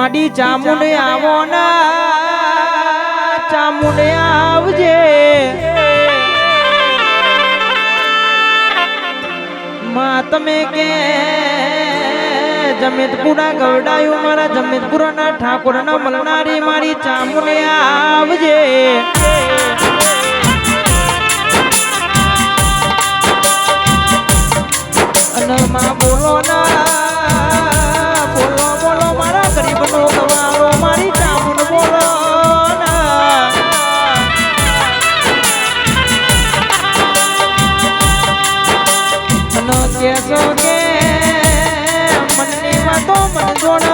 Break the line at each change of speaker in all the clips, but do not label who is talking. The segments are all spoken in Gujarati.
માડી ચામુંડે આવો ના ચામુંડે આવજે માં તમે કે જમેતપુરા ગવડાયું મારા જમેતપુરાના ઠાકોરના મલનારી મારી ચામુંડે આવજે અને માં બોલો ના બોલો મારા ગરીબનો ગવારો મારી ચામુંડ બોલો ના અને કેસો કે મનની વાતો મન જોડ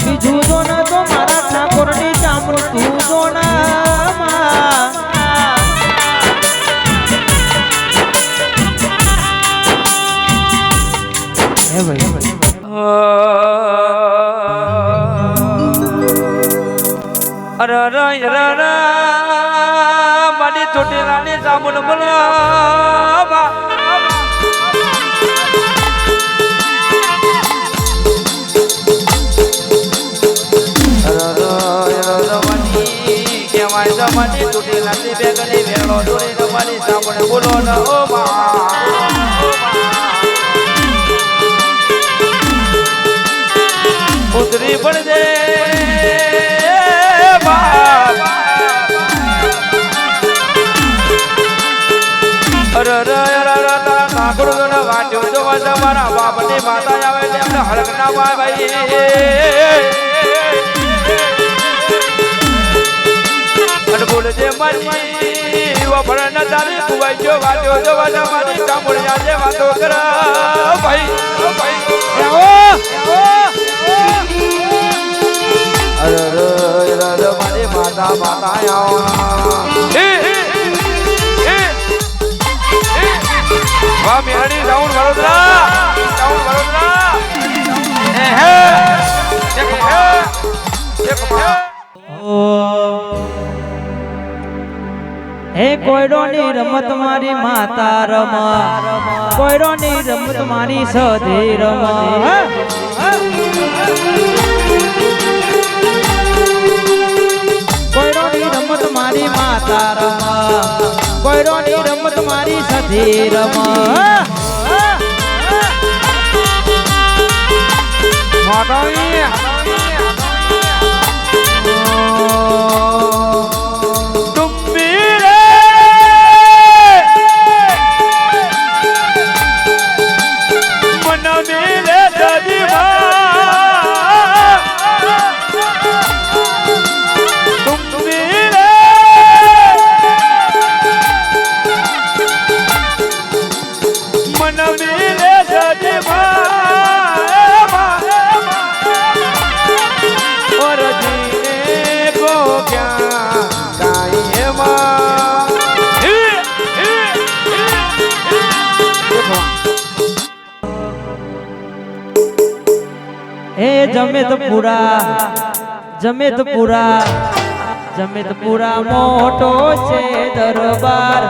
બીજું જોડ તો મારા ઠાકોરની ચામુંડ તું જોડ હે ભાઈ
મારી ચોટીલાની ચામુંડ બોલાવા મારી ચોટીલાની બેગની વેળો જોડી તમારી ચામુંડ બોલો ન ઓ ઉતરી પડજે મારા બાપની માતા આવે એમને હળક ના ભાઈ બોલજે મારી વફળ ન તારી કુવાઈ જો વાટ્યો જો વાટા મારી ચામુંડ આજે વાતો કર ભાઈ મારી માતા વાહ મેરડી ડાઉન વડોદરા
હે કોયડોની રમત મારી માતા રમ કોયડોની રમત મારી સધી રમ કોયડોની રમત મારી માતા રમ કોયડોની રમત મારી સધી રમ જમેતપુરા મોટો છે દરબાર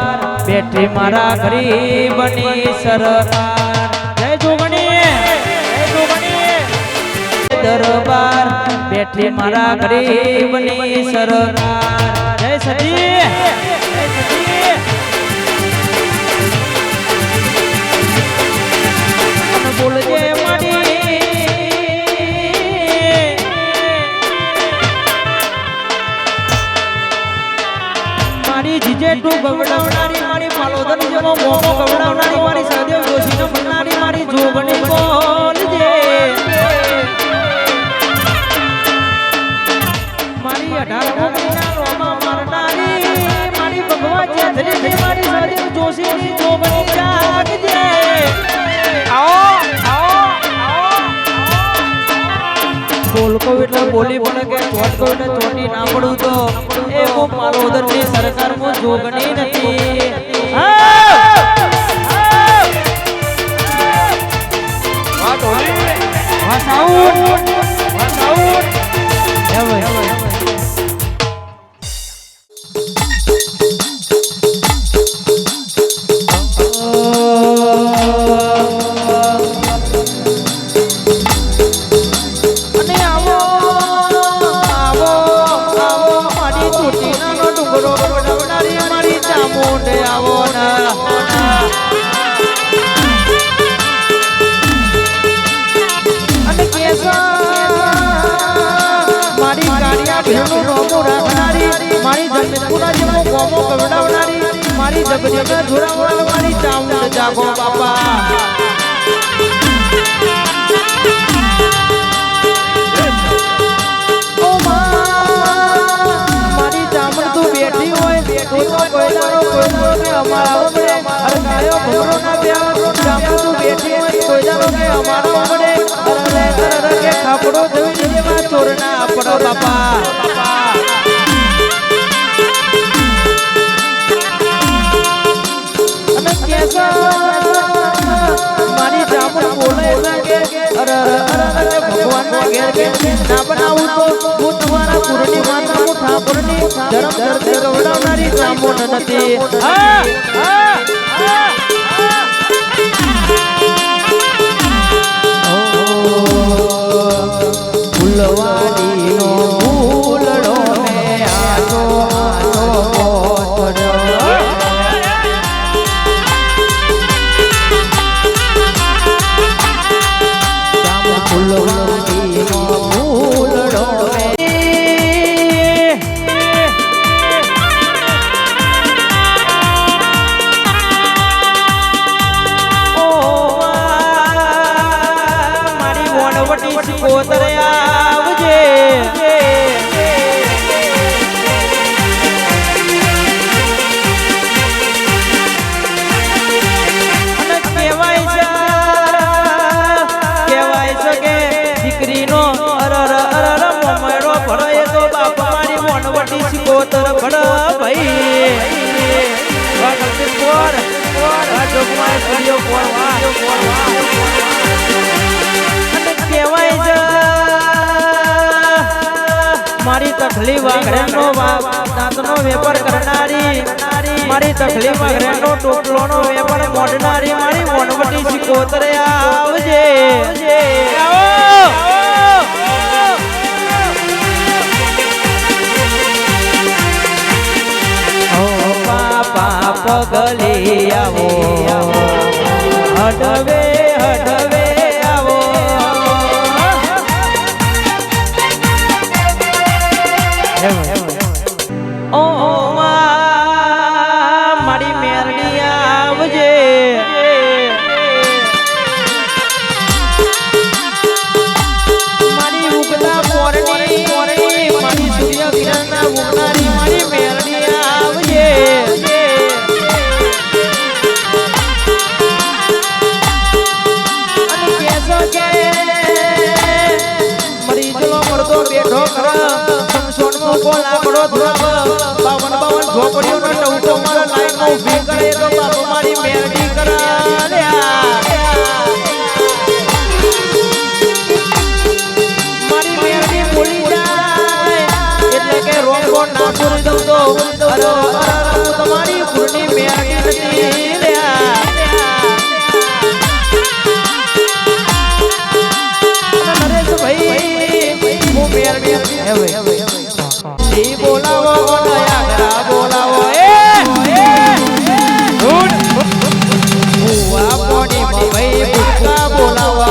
બેઠી મારા ગરીબની સરકાર જય જોગણી દરબાર બેઠી મારા ગરીબની સરકાર જય સતી બોલજે તું ગવડાવનારી મારી પાલોદન જેવો મોમો ગવડાવનારી મારી સદેવ જોશીને મળનારી મારી જોગણી બોલજે મારી 18 મોગીના રોમા મારનારી મારી ભગવા ચેતરી મારી સદેવ જોશીની જોગણી જાગજે બોલકો એટલે બોલી પડે કે ચોટકો એટલે ચોટી ના પડું તો એ કો પાલોદર ની સરકાર માં જોગણી નથી અને આવો મારી જગતપુરા જેવો ગોમો કવડાવનારી મારી જગજગા જોડાવનાર મારી ચામુંડ જાગો બાપા ઓ મારી ચામુંડ તું બેઠી હોય બેઠો તો કોઈદારો કે અમારા ઉમરે અરે ગાયો ભમરો ના બ્યાવ ચામુંડ તું બેઠી હોય કોઈદારો કે અમારા ઉમરે અરે કે ખાપડો જોઈ જેવા ચોરના આપડો બાપા મારી જામુન બોલે કે અરે ભગવાન ના ઘેર કે ના બનાવું તો હું તમારા પુરની માતા હું ઠાકોરની ધર્મ ધરતી ગવડાવનારી જામુન નથી ફૂલવાડી નો ફૂલડો મે આજો કોતરે આવજે અને કહેવાય છે કે દીકરીનો અરર મોમેરો ભળે તો બાપ મારી મોનવટી શિકોતર ભળ ભાઈ વાગતે કોર આ જોગમાં કર્યો કોર મારી તકલી વાઘરેનો દાંતનો વેપાર કરનારી મારી તકલી વાઘરેનો ટોપલોનો વેપાર મોડનારી મારી મોનવટી શિકોતરે આવજે પાપા પગલી આવો હડવે હડવે આવો ઓ મારી મેરડી આવજે મારી ઉગતા પોરની મારી સૂર્ય કિરણના ઉગનારી મારી મેરડી આવજે અને કેસો કે મરી ચલો મળતો બેઠો કર લાકડો ધોરાવ બાવન ઝોપડીઓ નો ટવકો મારા લાઈન માં ઊભી કરે તો બાપ મારી મેરડી કરાલ્યા મારી મેરડી બોલી જાય એટલે કે રોંગો ના છોડી દઉં તો અરે હું તમારી પૂર્ણી મેરડી નથી લ્યા નરેશ ભાઈ હું મેરડી હવે બોલાવો નયા બોલાવો ભુવા પોડી ભાઈ ભૂકા બોલાવો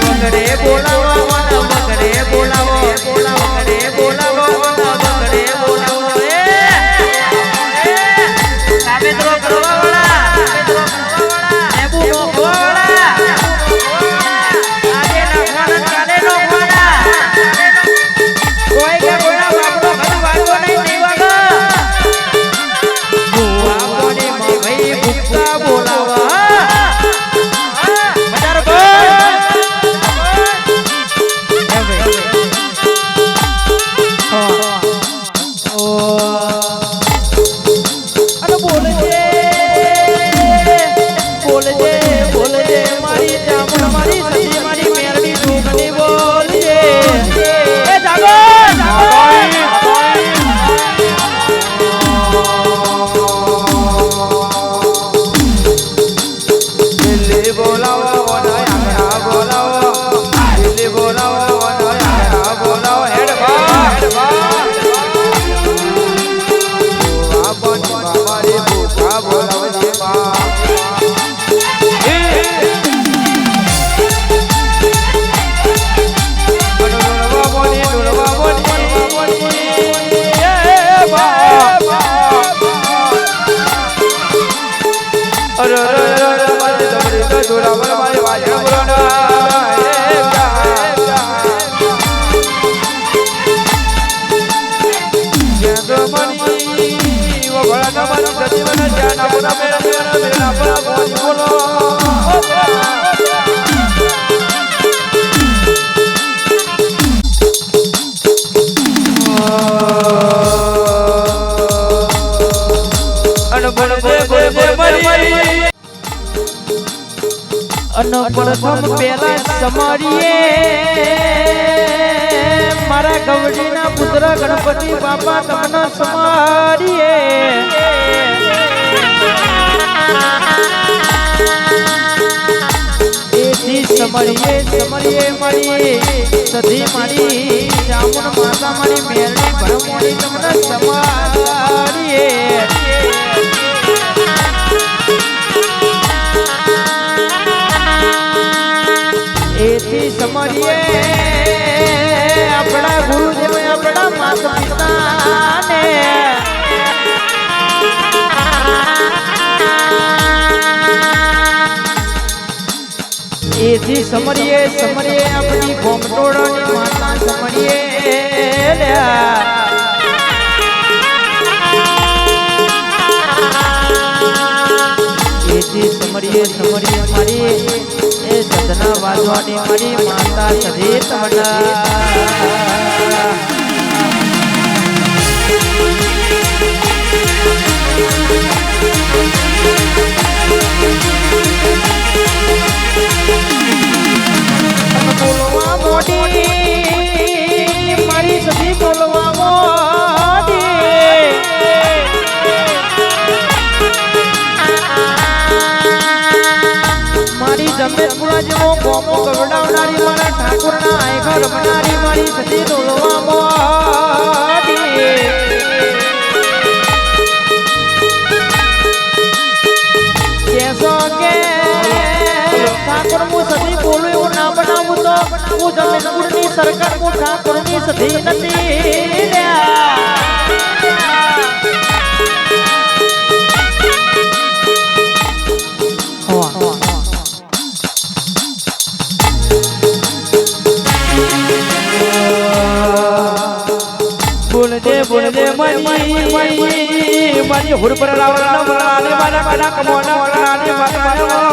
વગડે બોલાવો વગડે બોલાવો વગડે બોલાવો વગડે બોલાવો સામે તો કરવા વાળા એબુ નોખવા વાળા
વફળના મારી સજીવન જ્ઞાન આપણા મેળવીને આપણા ભવાની બોલો
પ્રથમ પેલા સમારીએ મારા ગવડીના પુત્ર ગણપતિ બાપા તમને સમારીએ એથી સમરીએ મારી સધી મારી ચામુન માતા મારી મેરણી ભરમોણી તમને સમારીએ એથી સમરીએ આપણા ગુરુદેવ આપણા માતા પિતાને એથી સમરીએ આપણી ગોમટોળાની માતા સમરીએ એથી સમરીએ મારી એ સદના વાજવાની મારી માતા સધી બોલવા મોટી મારી સધી બોલવા મોટી મારી જમેતપુરા જેવો ગોમો ગવડાવનારી મારા ઠાકોરના આયખા રમનારી મારી સધી બોલવા મોટી કેસો કે ઠાકોર હું સધી બોલું એવું ના બનાવું તો હું જમીનપુરની સરકાર હું ઠાકોરની સધી નથી
બોલજે મારી હુર પર લાવવાના મરણાને મારા કાના કમોના મરણાને મારા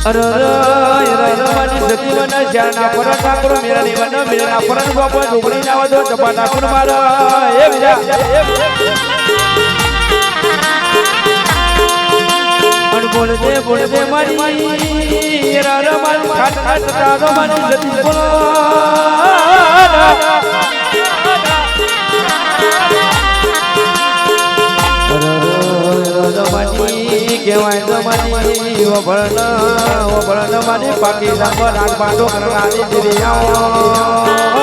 અરે મારી સજીવન જ્ઞાન આપણા ઠાકોર મેરણી વન મેરણા પરન બાપા ઢોકળી ના વધો ચપા ઠાકોર મારા એ બીજા બોલજે મારી રારા મારી ખાટ રારો મારી સતી બોલો કેવાય તો મારી વભળન મારી પાકી રામ રાગ બાંધો કરનારી દેવી આવો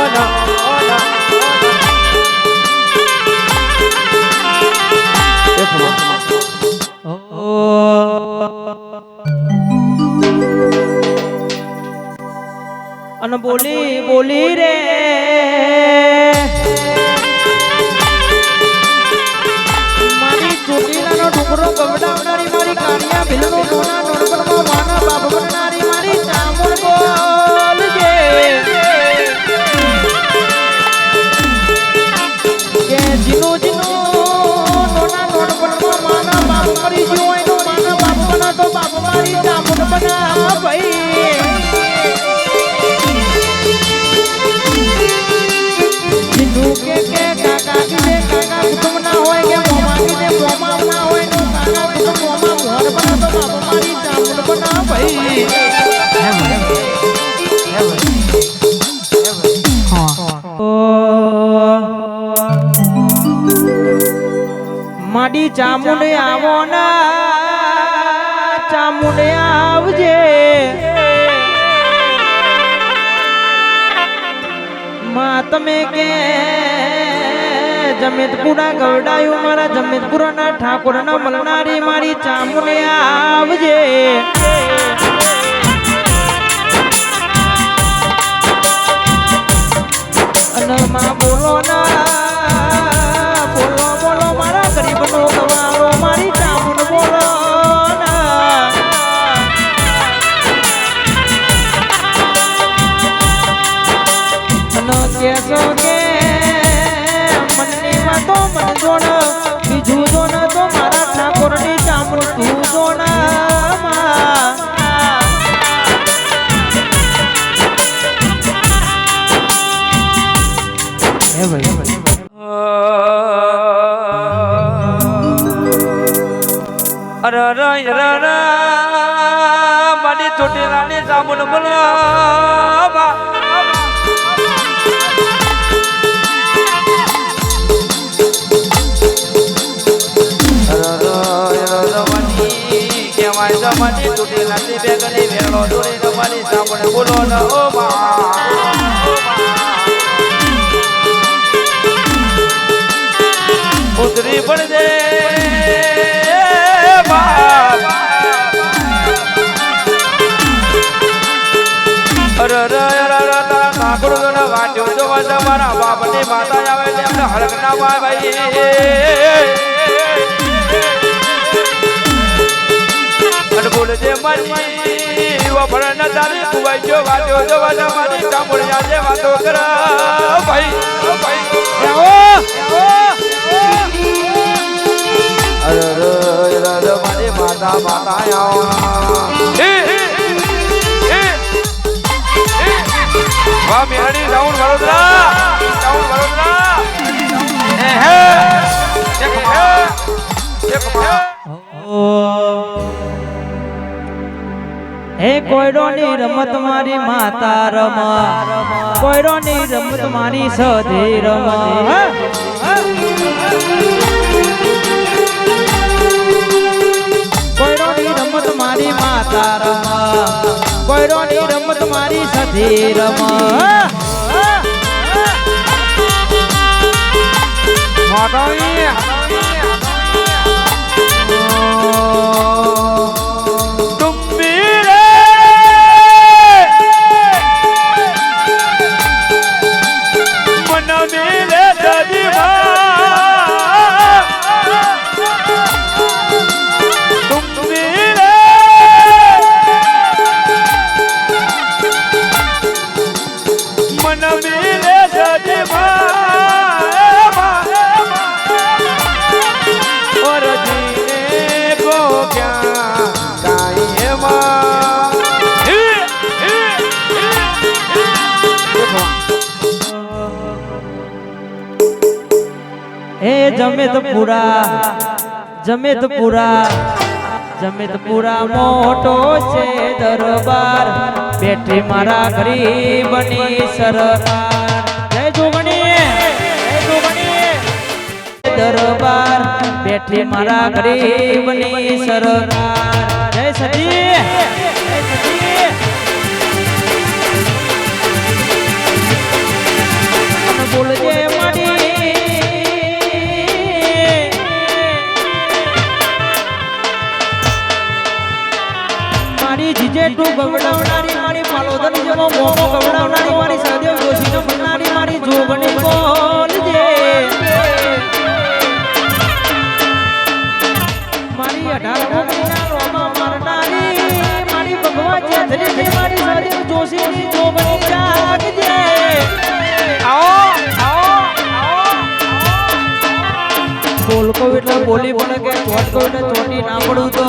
અને બોલી રે મારી ચોટીલાનો ડુંગરો ગવડાવનારી મારી કાળિયા ભીલનો ડોના નોરબરમાં માના બાપ બનનારી મારી ચામુર બોલજે કે જીનો નોના નોરબરમાં માના બાપ મરી ગયો એનો માના બાપ બના તો બાપ મારી ચામુર બના ભાઈ કે કાકા કુટુંબ ના હોય કે મોમા ના હોય તો કાકા કુટુંબ મોમા મોર બના તો બાપા મારી ચામુંડ બના ભાઈ માડી ચામુંડ આવો ના ચામુંડ આવજે તમે કે જમેતપુરા ગવડાયું મારા જમેતપુરાના ઠાકોરના મલનારી મારી ચામુંડ આવજે અને માં બોલો ના બોલો મારા ગરીબનો ગવારો મારી ચામુંડ બોલો ના હે ભાઈ
મારી ચોટીલાની સાબુન બોલા મારી ચોટીલાની બેગની વેળો દોરી તમારી સાબુન બોલો ન ઓ ઉતરી પડજે મારા બાપની માતા આવે એમને હળક ના ભાઈ બોલજે મારી વફળ ન તારી કુવાઈ જો વાટ્યો જો વાટા મારી કામળિયા જે વાતો કર ભાઈ મારી માતા વાહ મેરડી ડાઉન વડોદરા
હે કોયડોની રમત મારી માતા રમ કોયડોની રમત મારી સધી રમ કોયડોની રમત મારી માતા રમ કોયડોની રમત મારી સધી રમ જમેતપુરા મોટો છે દરબાર બેઠી મારા ગરીબની સરકાર જય જોગણી દરબાર બેઠી મારા ગરીબની સરકાર જય સતી બોલજે તું ગવડાવનારી મારી પાલોદન જેવો મોમો ગવડાવનારી મારી સદેવ જોશીને મળનારી મારી જોગણી બોલજે મારી 18 મહિના રોમા મારનારી મારી ભગવા ચેતરી મારી સદેવ જોશીની જોગણી જાગજે બોલકો એટલે બોલી પડે કે ચોટકો એટલે ચોટી ના પડું તો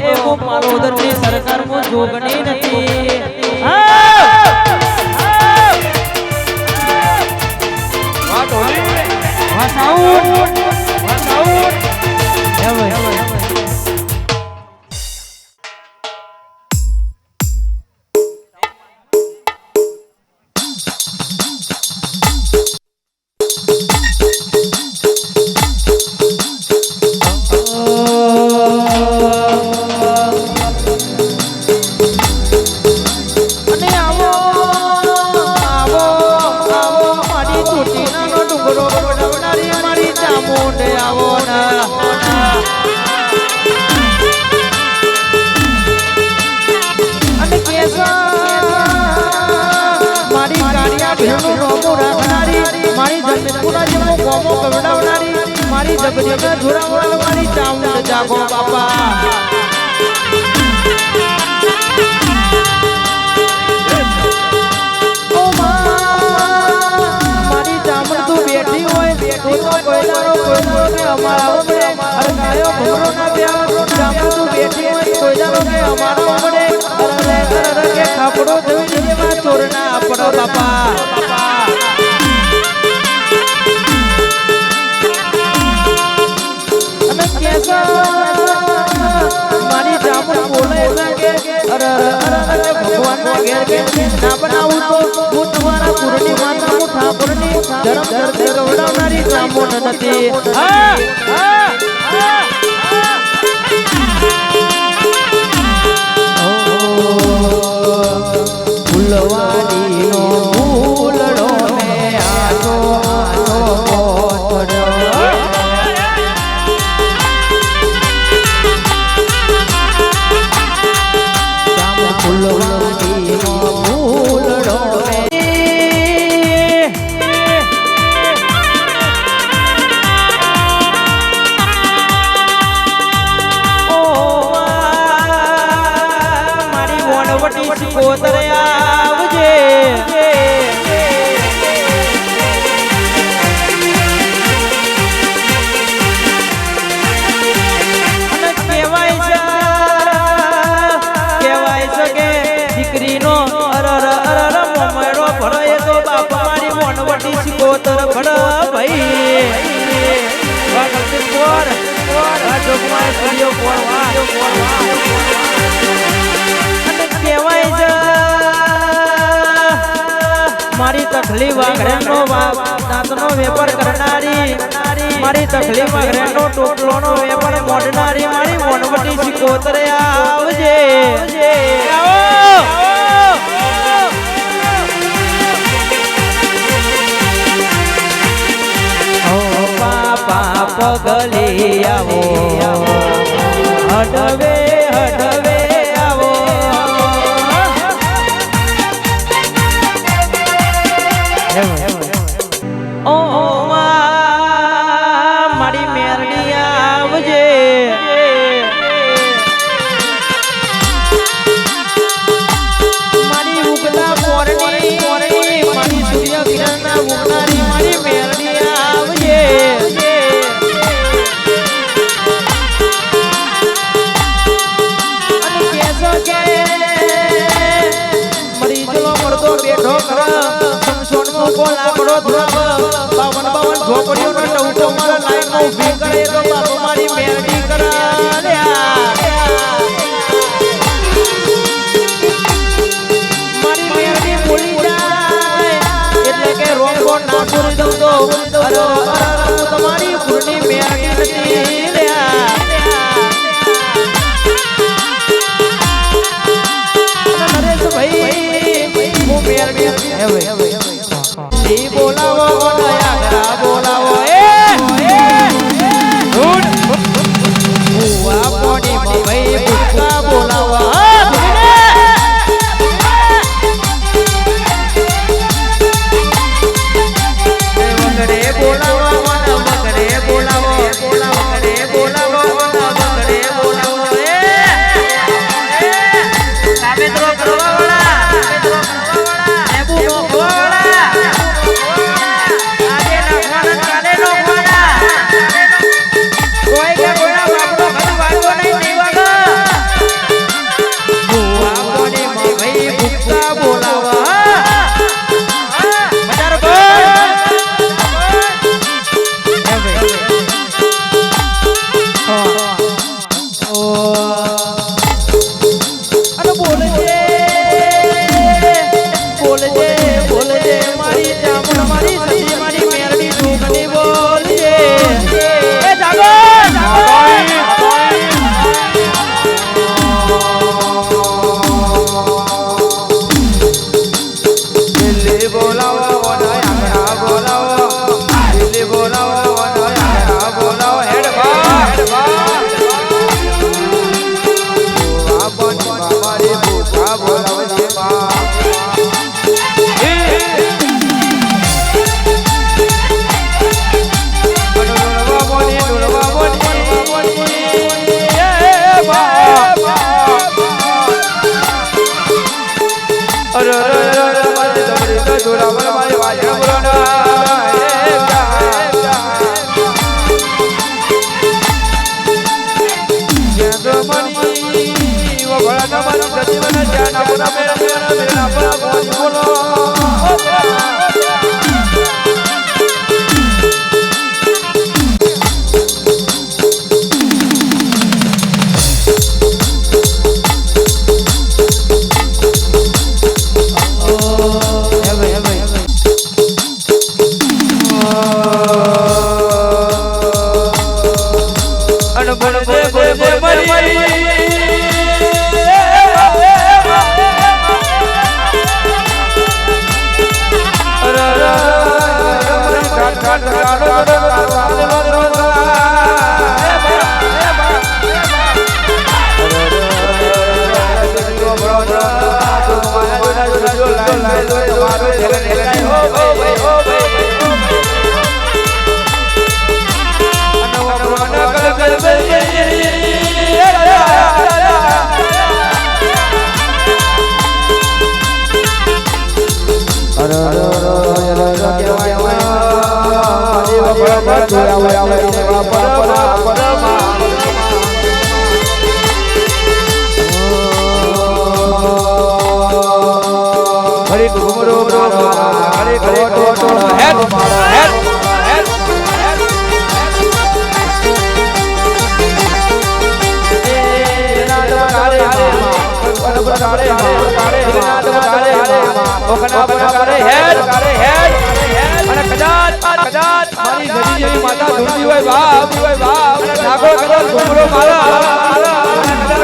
એ હું પાલોદર ની સરકાર માં જોગણી નથી મારી જગજગા ધોરા મારી ચામુંડ જાગો બાપા મારી ચામુંડ તું બેઠી હોય બેઠી તો કોઈદારો કે અમારા ઓમડે અરગાયો ભમરો ના પ્યાર ચામુંડ તું બેઠી હોય કોઈદારો કે અમારા ઓમડે અરલે કે ખાપડો ધવી જેવા ચોરના પડો બાપા મારી જામુન બોલે કે ભગવાનના ઘેર કે ના બનાવું તો હું તમારા કુળની માતા હું ઠાકોરની ધર્મ ધરતી ગવડાવનારી જામુન નથી. ફૂલવાડીનો ફૂલડો ને આજો આજો પોથડો ફૂલવાડીનો ફૂલડો મારી વણવટી કોતરે આવજે. દીકરીનો અરર અરર મોમેડો ભરાય તો બાપ મારી વણવટી સિકોતર ભડા ભાઈ વાગલતી કોર આ જોગમાય કર્યો કોરવા અને કહેવાય છે મારી તકલીફ વાગરેનો દાંતનો વેપાર કરનારી મારી તકલીફ વાગરેનો ટોપલોનો વેપાર મોડનારી મારી વણવટી સિકોતરે આવજે. પગલી આવો હડવે હડવે આવો ઓ મારી મેરડી આવજે. મારી ઉગતા પોરની મારી સૂર્ય કિરણના ઉગનારી મારી મેરડી આવજે. બેઠો કર સમસોન મો લાકડો ધરાવ 52 ઝોપડીઓ નો ટવટો મારા લાઈન માં ઊભી કરે તો બાપ મારી મેરડી કરાલ્યા. મારી મેરડી બોલી જાય એટલે કે રોંગો ના પૂરી દઉં તો અરે હું તમારી પૂરની મેરડી નથી લ્યા. નરેશ ભાઈ બોલાવો નયા બોલાવો ભાઈ ભૂકા બોલાવો વગડે બોલાવો વગડે બોલાવો વગડે બોલાવો વગડે બોલાવો સાબેત્રો કરવા વાળા
હેરાય હો ભાઈ હો ભાઈ અનવમન કર હરે ઘુમરો હરે ઘરે હેડ હેડ મારી જડી જેવી માતા ધૂળતી હોય બાપ ઠાકોર કદાચ ઘુમરો મારા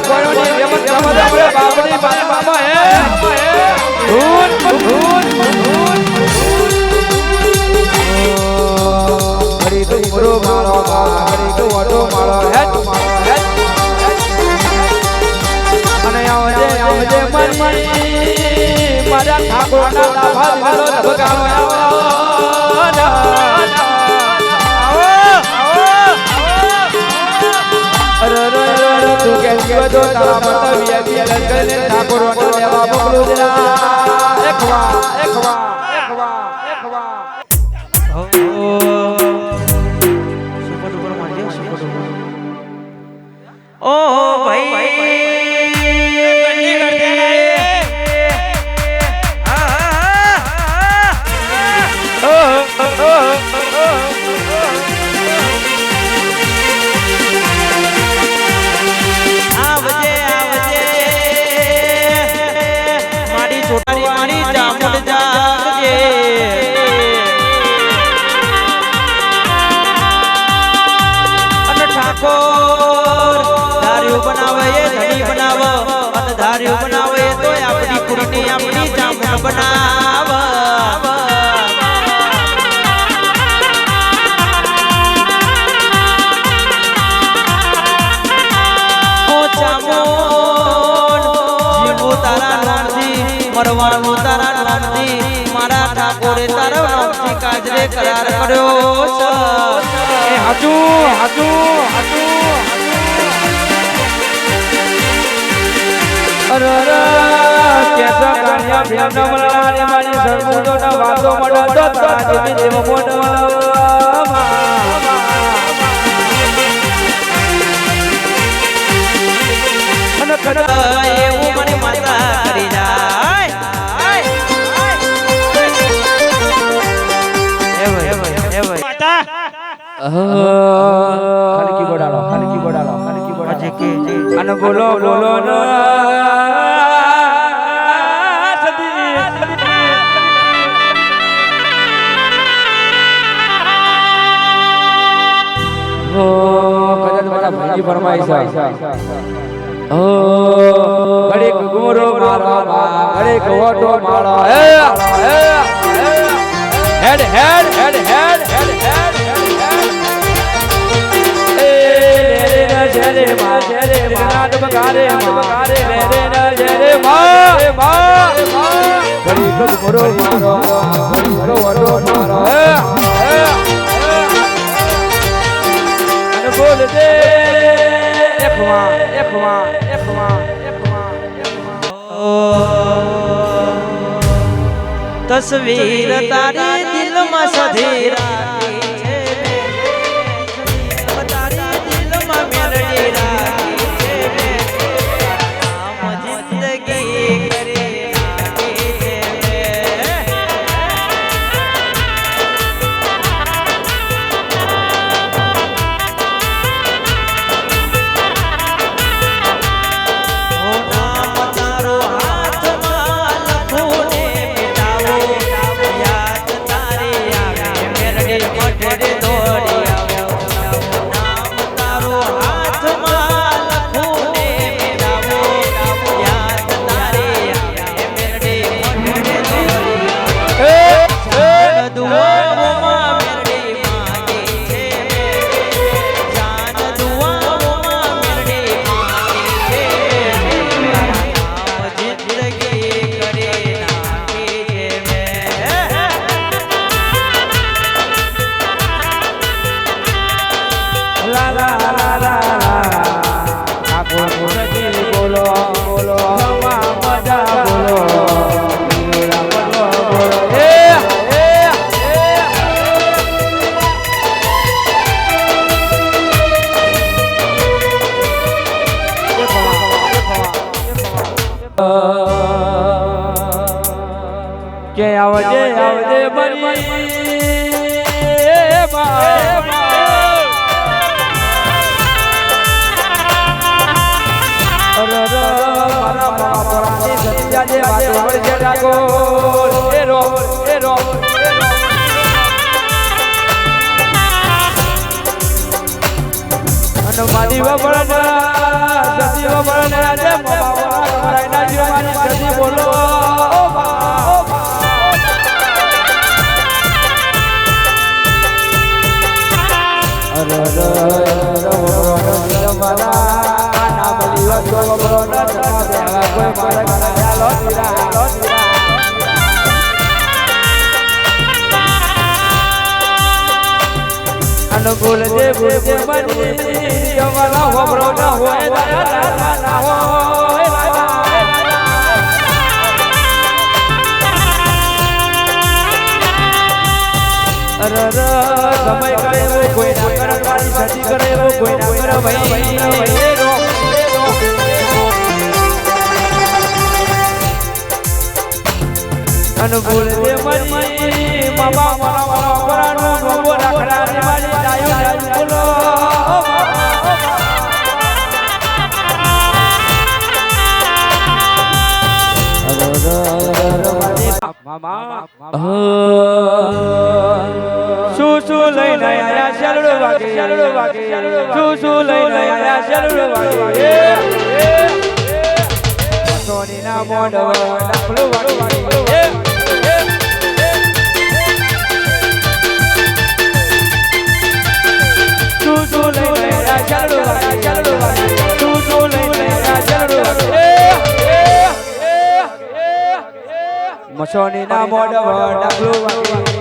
કોઈની રેમત રમત આપણે બાપની મામા હે ધૂન ધૂન ધૂન હરી ઘુમરો મારો હરી ઘુમરો મારો હેડ અને આવજે મરી મારા ઠાકોરના લાભા મારો ભગાવો તું કે જીવ તો તારા માતા વિયા લંગને ઠાકોરનો લેવા મોકલું જરા એકવા સુપર ડુપર મારજે સુપર ડુપર ઓ ભાઈ ગંડી કરતે બનાવે તો આપણી કુરની આપણી જામણ બનાવ ઓ ચામોન જીવો તારા નામથી મરવાનું તારા નામથી મારા ઠાકોરે તારા નામથી કાજરે કરાર કર્યો છે એ હાચુ કેસા કાન્યા ભ્યાના મલાને મારી સરમુદોના વાતો મળતો તારા જેવી દેવ મોડવા અને કદા એવું મને માતા કરી જાય એ માતા ખાલી કીબોર્ડ આલો અજે કે અને બોલો ન ભાઈ ફરમાઈ છે ઓ ઘડીક ગુમરો મારો ઘડીક ઓટો મારો હેડ એ રે જરે મા જરે નાદ બગારે રે જરે મા ઘડીક ગુમરો મારો ઘડીક ઓટો મારો અને બોલ દે એકવા તસવીર તારી દિલમાં સધી રાખી છે તારી દિલમાં મેલડી રાખી છે આમ જિંદગી કરી રાખી છે આવજે આવજે મારી મારી વબળના સજી વબળને આજે મમાવાળા જીવવાની સજી બોલો અનુકૂળ જે ભૂજે બની અમારા હોબળો ના હોય ના હોય સમય કરે એવો કોઈ ના કરે મારી સતી કરે એવો કોઈ ના કરે ભાઈ અનુકૂળ જે બની મામા મારા પરાનો રોબો રાખડા મારી ડાયો બોલો શું લઈને આયા શેલડો વાગે શું લઈને આયા શેલડો વાગે સોની ના મોઢ ડાકલો વાગે શું લઈને આયા શેલડો વાગે શું લઈને આયા શેલડો વાગે મસોની ના મોઢ ડાકલો વાગે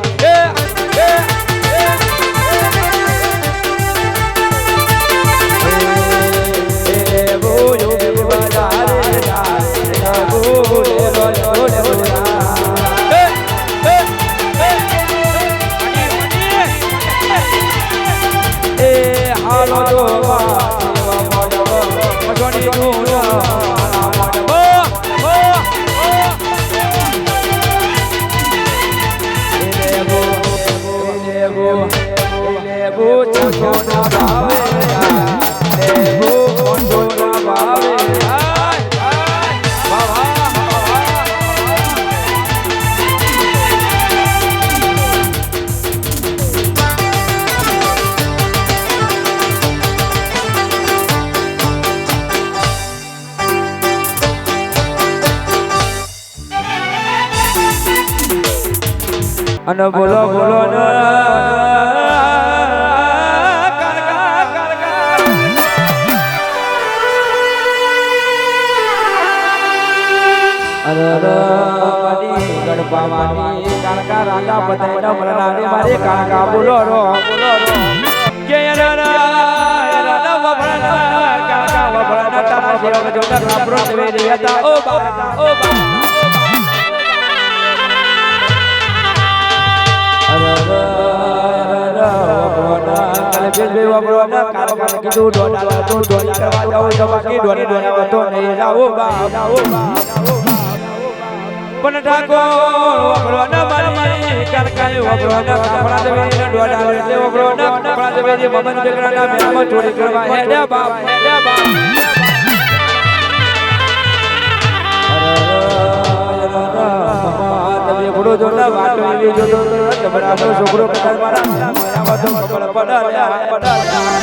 અને બોલો બોલો ને ગણપાવાની કાળકા રાજા બધાયના મરણાને મારે કાળકા બોલો રો કે રાજા વભળના કાળકા વભળના તારા જેવા જોતા સાંભળો દેવે દેવતા ઓ બા કીધું ડોડા તો ડોડા કરવા જાવ તો બાકી ડોડા તો નહીં જાઓ પણ ઠાકોર વગડવાના મારી કારકાએ વગડવાના કાપડા દેવી ડોડા એટલે વગડવાના કાપડા દેવી મમન જગરાના મેળામાં ચોરી કરવા હેડ્યા બાપ તમે ઘોડો જોના વાટો એવી જોતો જબરાનો છોકરો કદાચ મારા મારા તો ખબર પડા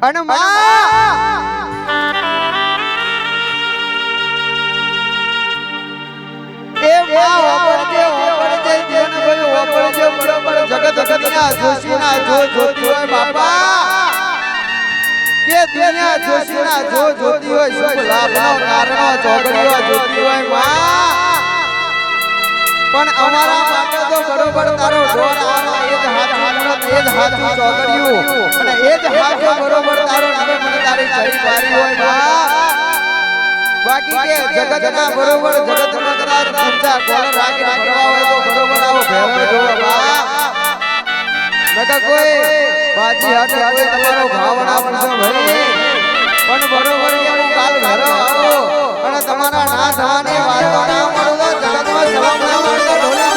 અને માં એ માં વાપરજે જીવન ભલે વાપરજે બરોબર જગત દુનિયા જોશીના જો જોતી હોય બાપા કે દુનિયા જોશીના જો જોતી હોય શુભ લાભનો કારણો ચોગડીઓ જોતી હોય માં પણ અમારા માટે તો બરોબર તારો ઢોર આનો એ જ હાથું ચોગડ્યું અને એ જ હાથો બરોબર તારો નામે મને તારી ચડી પારી હોય માં બાકી કે જગતના બરોબર જગતના કરાર પૂજા કોલ રાખી ભરવા હોય તો બરોબર આવો ભેરો જોવા બા નકા કોઈ બાજી હાથે કોઈ તમારો ભાવના પડશે ભાઈ પણ બરોબર એવું કાલ ઘરો આવો અને તમારા ના થવાની વાતો ના મળો જગતમાં સલામ ના મળો ઢોલી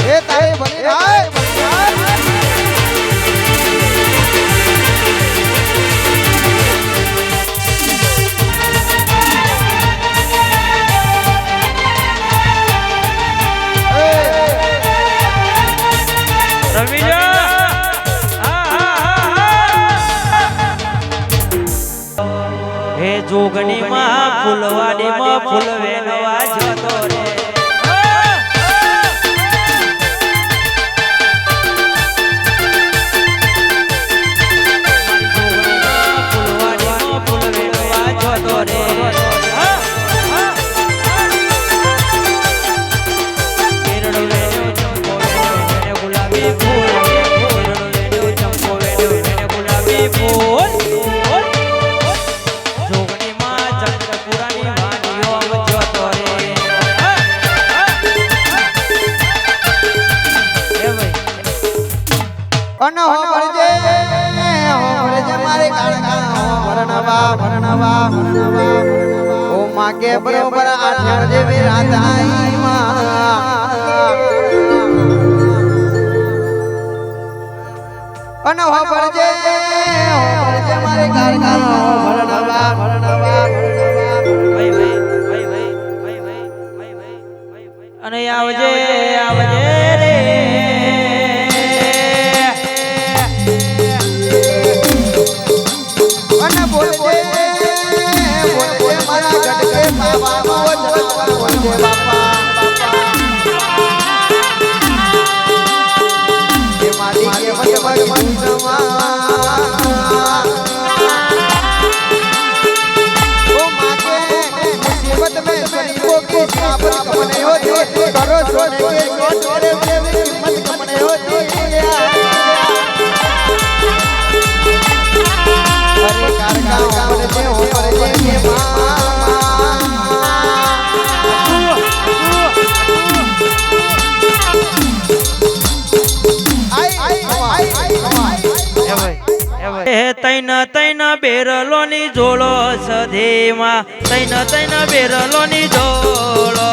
એ તારે બની જાય
જોગણી માં ફૂલવાડી માં ફૂલ વેનવા જતો રે
અનો ભરજે મારે ભરણવા ઓ માગે બરોબર આઠ જેવી રાધાઈ અનો ભરજે મારે ભરણવા
અને આવજે આવજે રે
બોલજે મારા ગટકે બાબા બોલજે બાપા એ મારી કે મનમાં ઓ માકે મુસીબત મે ગરીબો की साबर कमने होती करो सोने के छोटे देवी हिम्मत कमने होती अरे कारका उमर जे हो पर जे
તૈન તૈન બેરલોની જોડો સધેમાં તૈન તૈન બેરલોની જોડો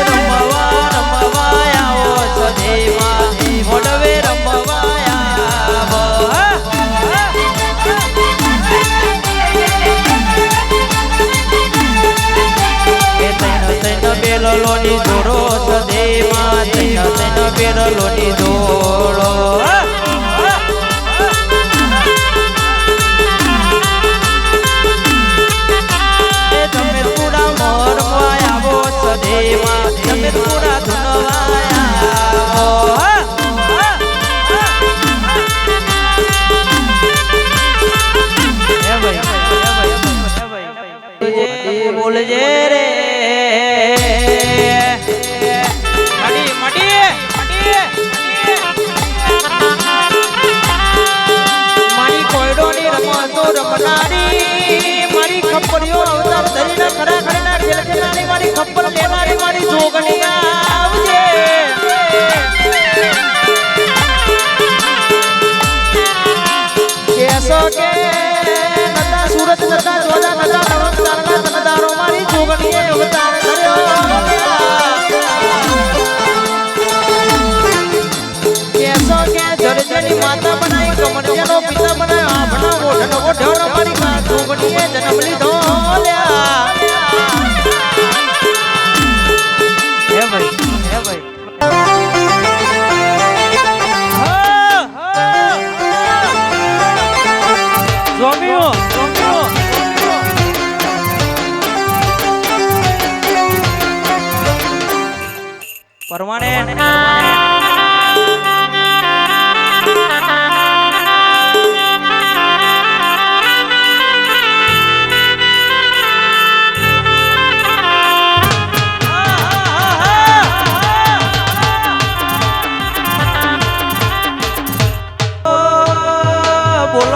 રમવા રમવા આવો સધેમાં મોડવે રમવા આવો બેરલોની જોડો સદેમાં તૈન બેરલોની જોડો તમે પૂરા મોરવા આવો સદેમાં તમે પૂરા ધુનવા આવો બોલજે રે મારી ખપ્પરીઓ અવતાર ધરીને ખરા ખરીના ખેલખેલાની મારી ખપ્પર લેનારી મારી જોગણી આવજે કેસો કે નતા સુરત નતા જોડા નતા નવતારના તનદારો મારી જોગણીએ અવતાર ધર્યો કેસો કે જરજરી માતા બનાવી કમરિયાનો પિતા બનાવ્યો આભણા ઓઢનો ઓઢો મારી જોગણી પતિએ જન્મ લીધો લ્યા હે ભાઈ જોમિયો પરમાણે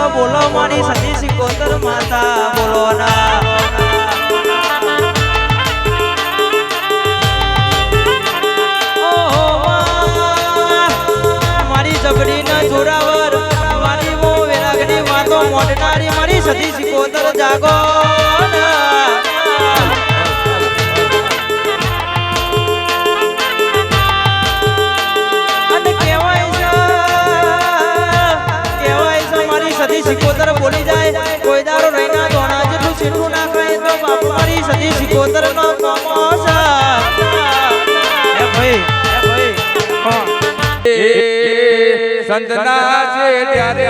બોલો મારી સતી સિકોતર માતા બોલો ના મારી જબરી ના જોરાવર મારી મો વેરાગની વાતો મોડનારી મારી સતી સિકોતર જાગો સિકોતર બોલી જાય કોઈ દારો રહીના ધોણા જેટલું છીનવું ના ખાય તો બાપ મારી સદી સિકોતર નો કમોસા હે ભાઈ
સંતના છે ત્યારે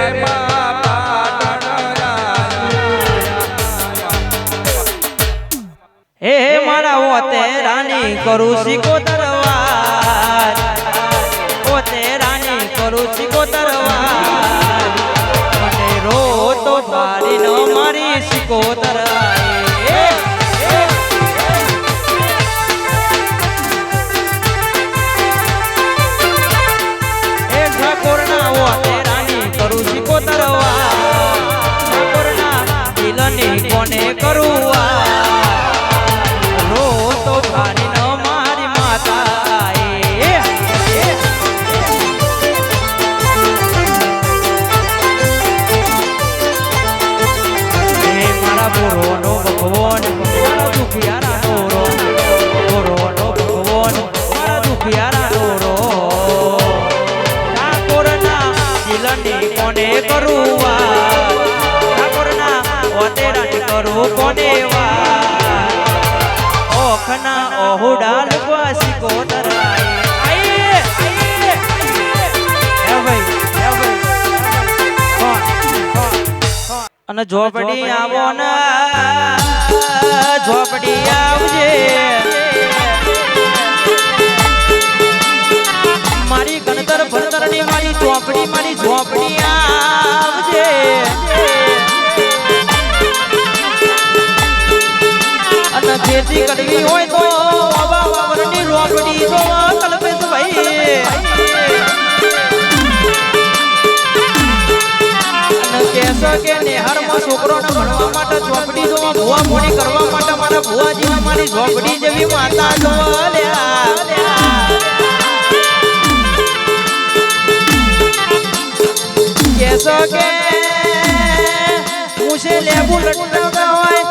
હે મારા ઓતે રાની કરું સિકોતર વાર ઓતે રાની કરું સિકોતર વાર રો તો પારી ન મારી સિકોતર એ ઠાકોર ના ઓતે રાની કરું સિકોતર ઠાકોર ના દિલની કોને કરું રો તો પારી ન મારી માતા ભગવાન મારા દુખિયારા નો ભગવાન મારા દુખિયારા નો ઠાકોરના દિલની કોને કરું ઠાકોરના ઓતેરાની કરું કોને ઓખના ઓહુડાલ સિકોતર અને ઝોપડી આવો ને ઝોપડી આવજે મારી ગણતર ભણતરની મારી ઝોપડી આવજે અને જેથી કરવી હોય તો બાબા બાબરની ઝોપડી તો કલ્પેશ ભાઈ કેસો કે નેહરમાં છોકરોને ભણવા માટે ઝોપડી જોવા ભૂવા મોડી કરવા માટે મારા ભૂવાજી મારી ઝોપડી જેવી માતા જોવા કેસો કે મુશે લેબુ લટકાવતા હોય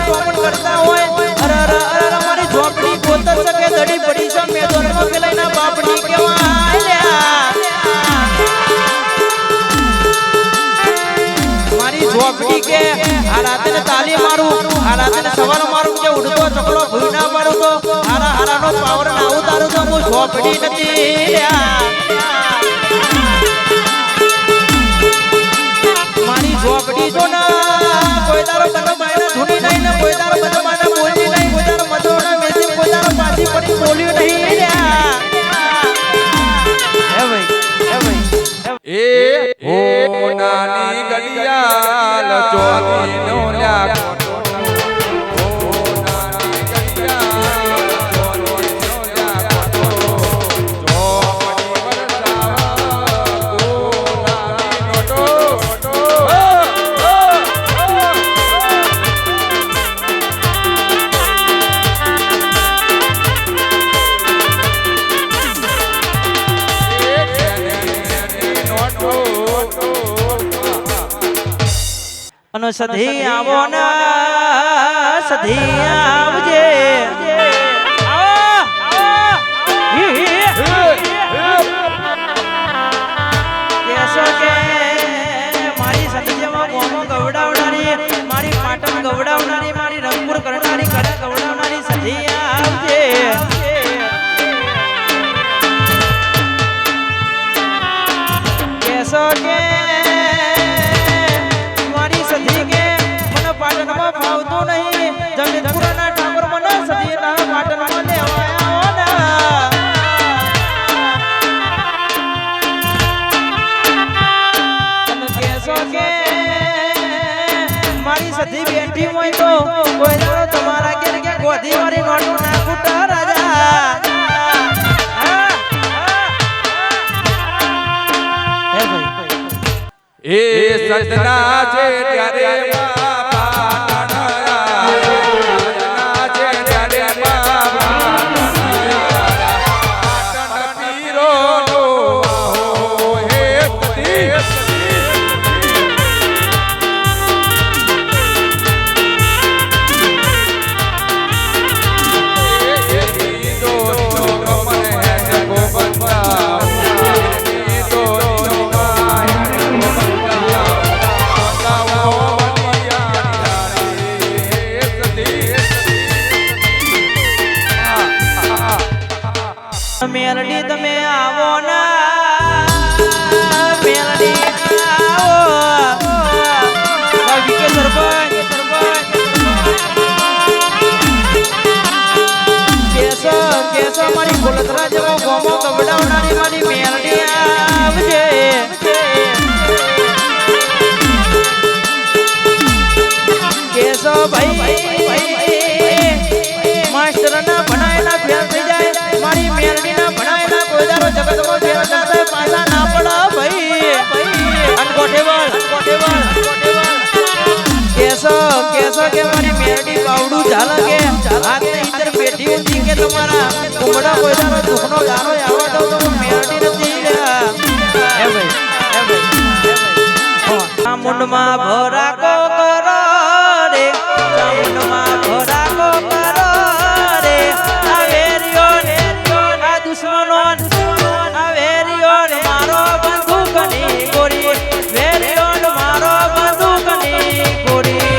કોમન કરતા હોય અરે મારી ઝોપડી ગોતર શકે દડી પડી છે મેદોનમાં પેલાના બાપડી કેવાય ઝોપડી કે આ રાતને તાલી મારું આ રાતને સવાર મારું કે ઉડતો ચકલો ભૂઈ ના મારું તો હારાનો પાવર ના ઉતારું તો હું ઝોપડી નથી મારી ઝોપડી જો ના કોઈ દારો કનો બાયના ધૂની નહીં ને કોઈ દારો બદમાના બોલી નહીં કોઈ દારો મધોના મેસી કોઈ દારો પાછી પડી બોલ્યું નહીં હે ભાઈ
એ ઓ નાની ગડિયાલ ચોલી નો લ્યા
અને સધી આવો ના સધી આવજે કેસો કે મારી સધી જેમાં મોમો ગવડાવનારી મારી પાટણ મારી બેઠી હોય તો કોઈ દાડો તમારા ઘેર કે ગોધી મારી નોટો ના ફૂટા રાજા હે ભાઈ
એ સજના છે ત્યારે
મેલડી તમે આવો ના મેલડી આવો વિકે સરપંચ કેસો મારી ગોલતરા જેવો ગોમો કવડાવનારી મારી મેલડી આવજે કેસો ભાઈ માસ્ટર ના ભણાયેલા ફેલ થઈ જાય મારી મેલડી ના ભણાયેલા કોઈ દારો જગતમાં ફેલ થતા પાછા ના પડા ભાઈ અનકોટેવલ કેસો કે મારી મેલડી પાવડું ઝાલા કે હાથ ને ઇધર બેઠી હતી કે તમારા કુમડા કોઈ દારો દુખનો દારો આવા દો તો મેલડી નથી રહ્યા હે ભાઈ આ મુંડમાં ભરાકો કરો રે મુંડમાં ભરાકો કરો રે આ વેરિયો ને આ દુશ્મનો આ વેરિયો મારો બંદૂકની ગોરી વેરિયો મારો બંદૂકની ગોરી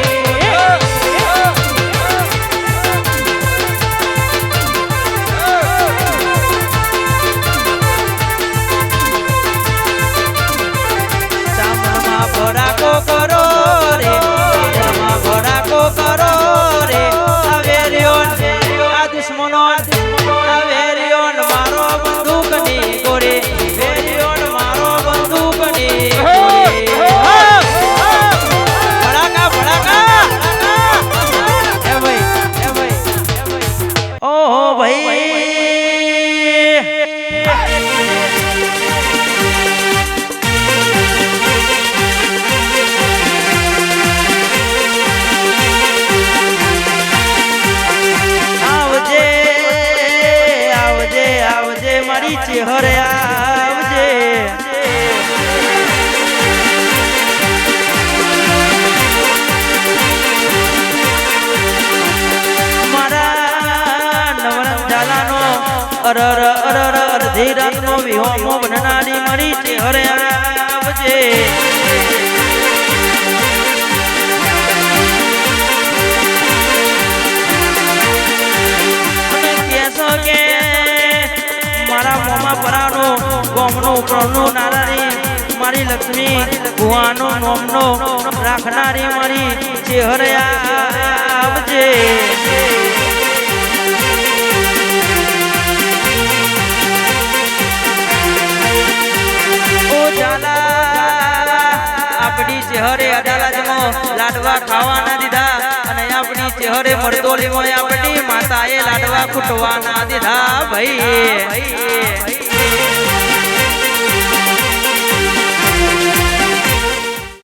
ચામડમાં ભરાકો કરો રે ચામડમાં ભરાકો કરો રે આ વેરિયો આ દુશ્મનો આ વેરિયો મારો બંદૂકની ગોરી વેરિયો મારો બંદૂકની ગોરી ભડાકા એ ભાઈ ઓહો ભાઈ આવજે મારી ચેહરે આવજે મારા નવરંગ ઝાલાનો અરર અડધી રાતનો વિહોમો બનનારી મારી ચેહરે આવજે કે મારા મોમાં પરાનો ગોમનો ઉપરનો નારારી મારી લક્ષ્મી ભુવાનો નોમનો રાખનારી મારી ચેહરે આવજે ઓ જાલા આપણી ચેહરે અડાલાજમાં લાડવા ખાવાના દીધા અને આપણી ચેહરે મરતોલીમાં આપણી માતાએ લાડવા કૂટવાના દીધા ભાઈ